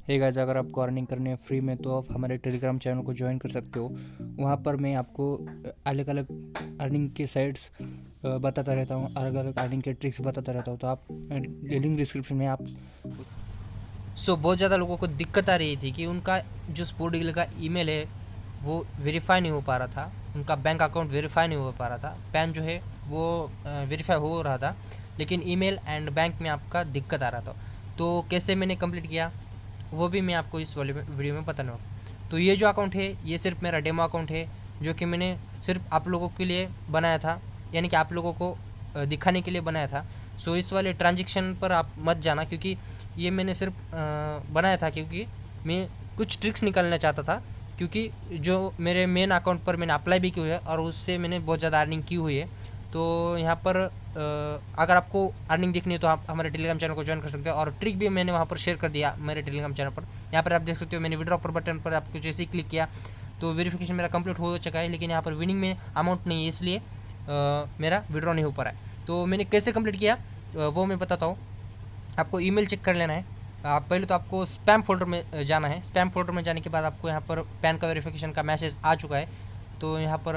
Hey guys, अगर आपको earning करनी है फ्री में तो आप हमारे टेलीग्राम चैनल को ज्वाइन कर सकते हो। वहाँ पर मैं आपको अलग अलग अर्निंग के साइट्स बताता रहता हूँ, अलग अलग अर्निंग के ट्रिक्स बताता रहता हूँ। तो आप लिंक डिस्क्रिप्शन में आप बहुत ज़्यादा लोगों को दिक्कत आ रही थी कि उनका जो स्पोर्टगली का ईमेल है वो वेरीफाई नहीं हो पा रहा था, उनका बैंक अकाउंट वेरीफाई नहीं हो पा रहा था, पैन जो है वो वेरीफाई हो रहा था, लेकिन ईमेल एंड बैंक में आपका दिक्कत आ रहा था। तो कैसे मैंने कंप्लीट किया वो भी मैं आपको इस वाले वीडियो में बताने वाला। तो ये जो अकाउंट है ये सिर्फ मेरा डेमो अकाउंट है, जो कि मैंने सिर्फ आप लोगों के लिए बनाया था, यानी कि आप लोगों को दिखाने के लिए बनाया था। सो इस वाले ट्रांजेक्शन पर आप मत जाना, क्योंकि ये मैंने सिर्फ बनाया था क्योंकि मैं कुछ ट्रिक्स निकालना चाहता था, क्योंकि जो मेरे मेन अकाउंट पर मैंने अप्लाई भी किया है और उससे मैंने बहुत ज़्यादा अर्निंग की हुई है। तो यहाँ पर अगर आपको अर्निंग देखनी है तो आप हमारे टेलीग्राम चैनल को ज्वाइन कर सकते हो, और ट्रिक भी मैंने वहाँ पर शेयर कर दिया मेरे टेलीग्राम चैनल पर। यहाँ पर आप देख सकते हो मैंने विड्रॉ पर बटन पर आपको जैसे ही क्लिक किया तो वेरिफिकेशन मेरा कंप्लीट हो चुका है, लेकिन यहाँ पर विनिंग में अमाउंट नहीं है, इसलिए मेरा विड्रॉ नहीं हो पा रहा है। तो मैंने कैसे कंप्लीट किया वो मैं बताता हूँ। आपको ईमेल चेक कर लेना है। आप पहले तो आपको स्पैम फोल्डर में जाना है। स्पैम फोल्डर में जाने के बाद आपको यहाँ पर पैन का वेरिफिकेशन का मैसेज आ चुका है। तो यहाँ पर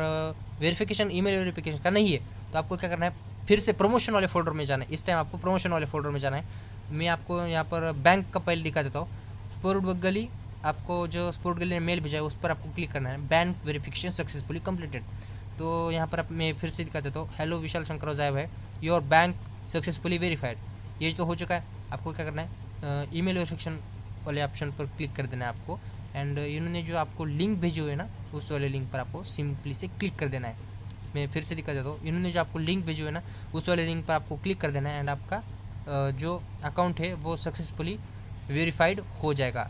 वेरिफिकेशन ईमेल वेरिफिकेशन का नहीं है, तो आपको क्या करना है, फिर से प्रमोशन वाले फोल्डर में जाना है। इस टाइम आपको प्रमोशन वाले फोल्डर में जाना है। मैं आपको यहाँ पर बैंक का पहले दिखा देता हूँ। स्पोर्टगली, आपको जो स्पोर्टगली ने मेल भेजा है उस पर आपको क्लिक करना है। Bank verification successfully completed. तो यहाँ पर मैं फिर से दिखा देता हूँ। हेलो विशाल शंकर जायब है, योर बैंक सक्सेसफुली वेरीफाइड। ये तो हो चुका है। आपको क्या करना है, ईमेल वेरिफिकेशन वाले ऑप्शन पर क्लिक कर देना है आपको, एंड इन्होंने जो आपको लिंक भेजे हुए ना उस वाले लिंक पर आपको सिंपली से क्लिक कर देना है। मैं फिर से दिखा देता हूँ। इन्होंने जो आपको लिंक भेजे हुए ना उस वाले लिंक पर आपको क्लिक कर देना है, एंड आपका जो अकाउंट है वो सक्सेसफुली वेरीफाइड हो जाएगा।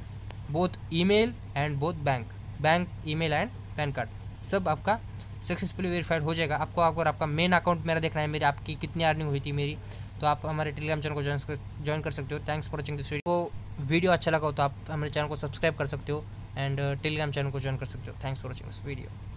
Both email and both bank email and pan card सब आपका सक्सेसफुली वेरीफाइड हो जाएगा। आपको अगर आपका मेन अकाउंट मेरा देखना है, मेरी आपकी कितनी अर्निंग हुई थी मेरी, तो आप हमारे टेलीग्राम चैनल को ज्वाइन कर सकते हो। Thanks for watching this video. को वीडियो अच्छा लगा हो तो आप हमारे चैनल को सब्सक्राइब कर सकते हो एंड टेलीग्राम चैनल को ज्वाइन कर सकते हो। Thanks for watching this video.